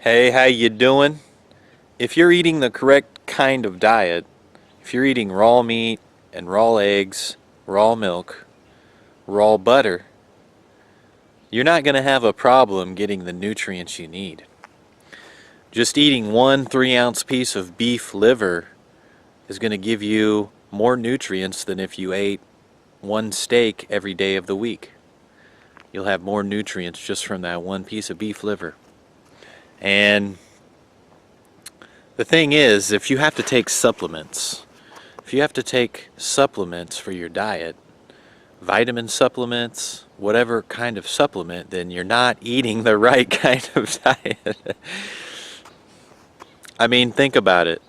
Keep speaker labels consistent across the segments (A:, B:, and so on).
A: Hey, how you doing? If you're eating the correct kind of diet, if you're eating raw meat and raw eggs, raw milk, raw butter, you're not going to have a problem getting the nutrients you need. Just eating one 3-ounce piece of beef liver is going to give you more nutrients than if you ate one steak every day of the week. You'll have more nutrients just from that one piece of beef liver. And the thing is, if you have to take supplements, for your diet, vitamin supplements, whatever kind of supplement, then you're not eating the right kind of diet. I mean, think about it.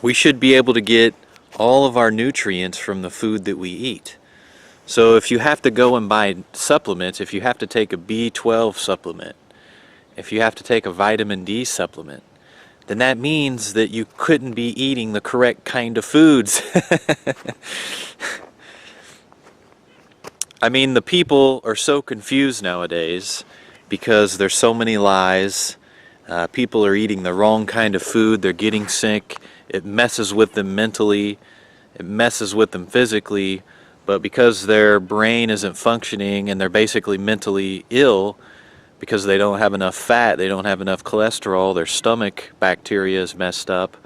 A: We should be able to get all of our nutrients from the food that we eat. So if you have to go and buy supplements, if you have to take a B12 supplement, if you have to take a vitamin D supplement, then that means that you couldn't be eating the correct kind of foods. I mean, the people are so confused nowadays because there's so many lies. People are eating the wrong kind of food. They're getting sick. It messes with them mentally. It messes with them physically. But because their brain isn't functioning and they're basically mentally ill, because they don't have enough fat, they don't have enough cholesterol, their stomach bacteria is messed up.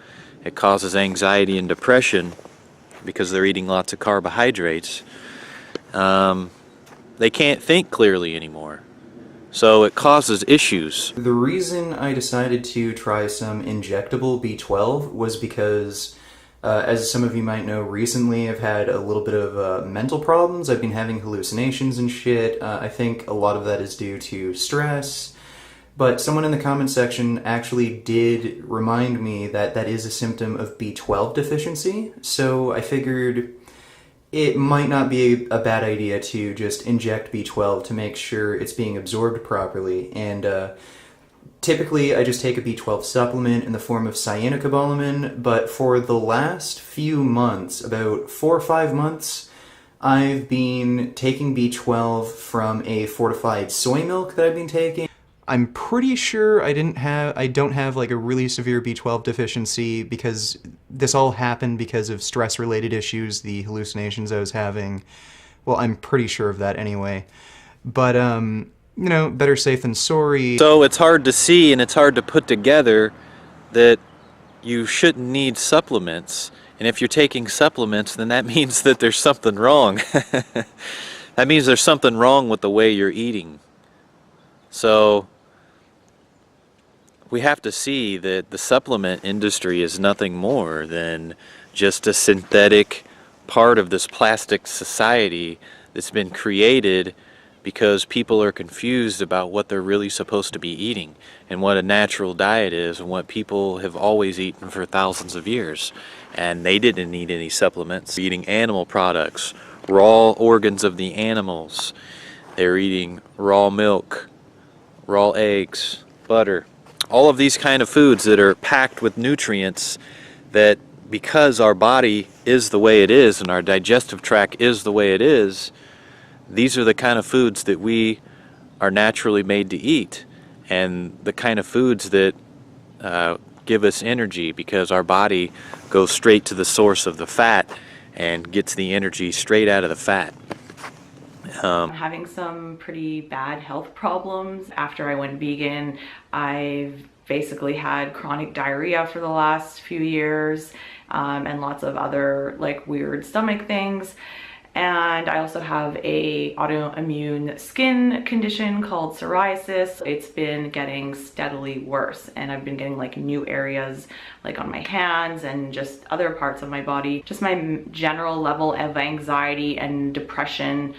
A: It causes anxiety and depression because they're eating lots of carbohydrates. They can't think clearly anymore. So it causes issues.
B: The reason I decided to try some injectable B12 was because, as some of you might know, recently I've had a little bit of mental problems. I've been having hallucinations and shit. I think a lot of that is due to stress. But someone in the comment section actually did remind me that that is a symptom of B12 deficiency. So I figured it might not be a bad idea to just inject B12 to make sure it's being absorbed properly. And typically I just take a B12 supplement in the form of cyanocobalamin, but for the last few months, about 4 or 5 months, I've been taking B12 from a fortified soy milk that I've been taking. I'm pretty sure I don't have like a really severe B12 deficiency because this all happened because of stress-related issues, the hallucinations I was having. Well, I'm pretty sure of that anyway. But, you know, better safe than sorry.
A: So it's hard to see and it's hard to put together that you shouldn't need supplements. And if you're taking supplements, then that means that there's something wrong. That means there's something wrong with the way you're eating. So we have to see that the supplement industry is nothing more than just a synthetic part of this plastic society that's been created because people are confused about what they're really supposed to be eating and what a natural diet is and what people have always eaten for thousands of years. And they didn't need any supplements. Eating animal products, raw organs of the animals. They're eating raw milk, raw eggs, butter. All of these kind of foods that are packed with nutrients that, because our body is the way it is and our digestive tract is the way it is, these are the kind of foods that we are naturally made to eat, and the kind of foods that give us energy because our body goes straight to the source of the fat and gets the energy straight out of the fat.
C: I'm having some pretty bad health problems. After I went vegan, I've basically had chronic diarrhea for the last few years, and lots of other like weird stomach things. And I also have a autoimmune skin condition called psoriasis. It's been getting steadily worse, and I've been getting like new areas like on my hands and just other parts of my body. Just my general level of anxiety and depression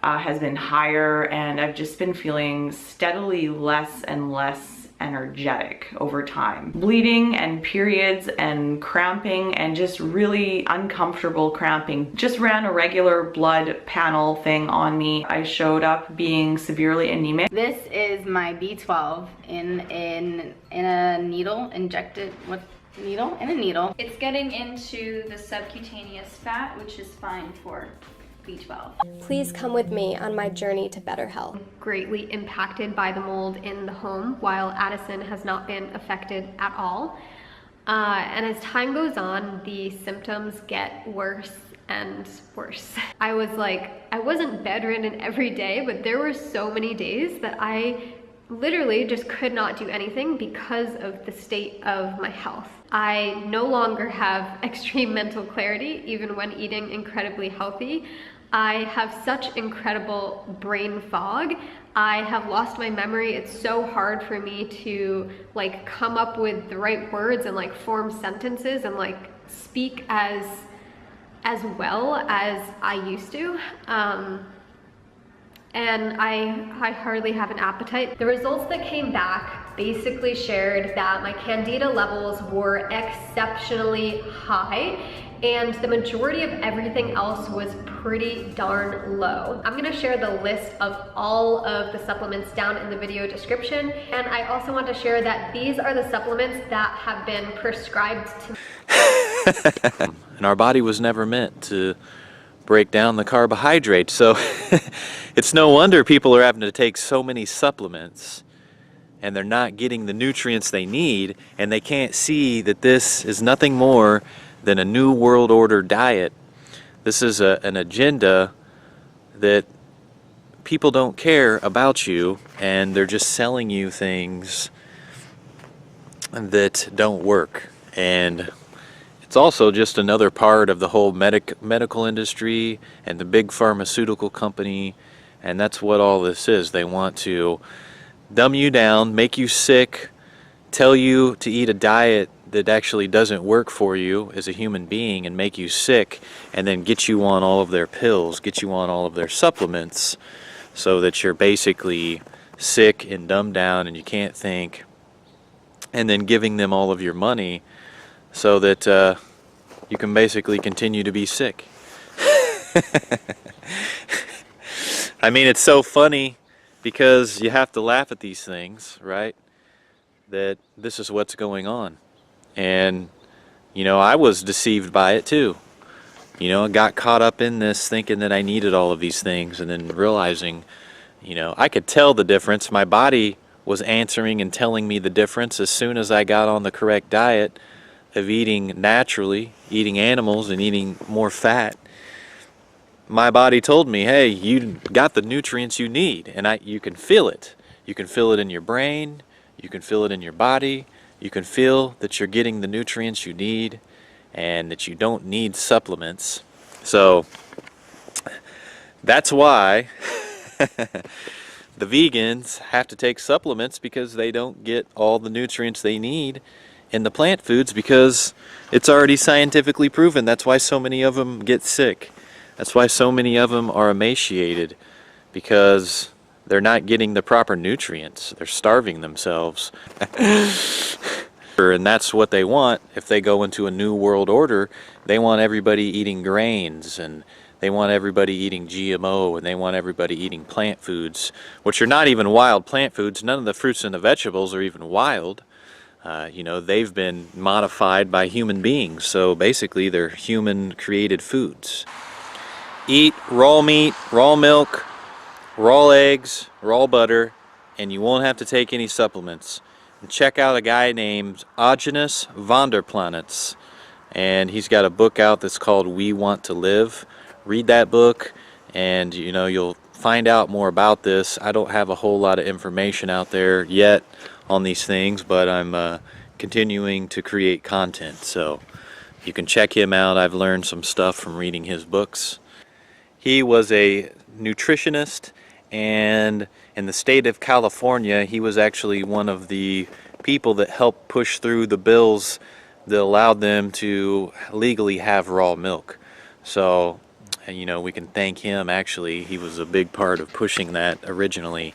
C: has been higher, and I've just been feeling steadily less and less energetic over time. Bleeding and periods and cramping and just really uncomfortable cramping. Just ran a regular blood panel thing on me. I showed up being severely anemic.
D: This is my B12 in a needle, injected, what? Needle? In a needle.
E: It's getting into the subcutaneous fat, which is fine for
D: B12.
E: Please come with me on my journey to better health.
F: Greatly impacted by the mold in the home, while Addison has not been affected at all. And as time goes on, the symptoms get worse and worse. I wasn't bedridden every day, but there were so many days that I literally just could not do anything because of the state of my health. I no longer have extreme mental clarity, even when eating incredibly healthy. I have such incredible brain fog. I have lost my memory. It's so hard for me to like come up with the right words and like form sentences and like speak as well as I used to. And I hardly have an appetite. The results that came back basically shared that my candida levels were exceptionally high, and the majority of everything else was pretty darn low. I'm gonna share the list of all of the supplements down in the video description, and I also want to share that these are the supplements that have been prescribed to me.
A: And our body was never meant to break down the carbohydrates, so it's no wonder people are having to take so many supplements and they're not getting the nutrients they need, and they can't see that this is nothing more than a new world order diet. This is an agenda that people don't care about you, and they're just selling you things that don't work. And it's also just another part of the whole medical industry and the big pharmaceutical company, and that's what all this is. They want to dumb you down, make you sick, tell you to eat a diet that actually doesn't work for you as a human being and make you sick, and then get you on all of their pills, get you on all of their supplements, so that you're basically sick and dumbed down and you can't think, and then giving them all of your money so that you can basically continue to be sick. I mean, it's so funny because you have to laugh at these things, right? That this is what's going on. And, you know, I was deceived by it too. You know, I got caught up in this thinking that I needed all of these things, and then realizing, you know, I could tell the difference. My body was answering and telling me the difference as soon as I got on the correct diet of eating naturally, eating animals and eating more fat. My body told me, hey, you got the nutrients you need, and you can feel it. You can feel it in your brain, you can feel it in your body, you can feel that you're getting the nutrients you need and that you don't need supplements. So that's why the vegans have to take supplements, because they don't get all the nutrients they need in the plant foods, because it's already scientifically proven. That's why so many of them get sick. That's why so many of them are emaciated, because they're not getting the proper nutrients. They're starving themselves. And that's what they want if they go into a new world order. They want everybody eating grains, and they want everybody eating GMO, and they want everybody eating plant foods, which are not even wild plant foods. None of the fruits and the vegetables are even wild. You know, they've been modified by human beings, so basically they're human created foods. Eat raw meat, raw milk, raw eggs, raw butter, and you won't have to take any supplements. And check out a guy named Aajonus Vonderplanitz, and he's got a book out that's called We Want to Live. Read that book, and you know, you'll find out more about this. I don't have a whole lot of information out there yet on these things, but I'm continuing to create content, so you can check him out. I've learned some stuff from reading his books. He was a nutritionist, and in the state of California, he was actually one of the people that helped push through the bills that allowed them to legally have raw milk. So, you know, we can thank him. Actually, he was a big part of pushing that originally,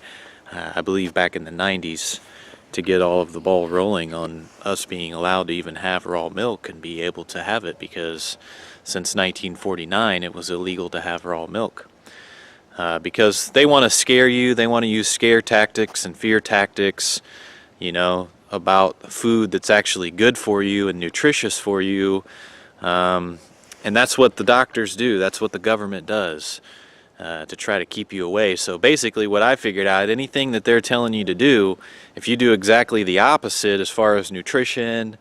A: I believe back in the 90s, to get all of the ball rolling on us being allowed to even have raw milk and be able to have it, because since 1949 it was illegal to have raw milk. Because they want to scare you, they want to use scare tactics and fear tactics, you know, about food that's actually good for you and nutritious for you. And that's what the doctors do. That's what the government does to try to keep you away. So basically what I figured out, anything that they're telling you to do, if you do exactly the opposite as far as nutrition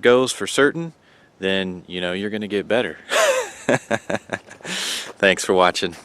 A: goes for certain, then, you know, you're going to get better. Thanks for watching.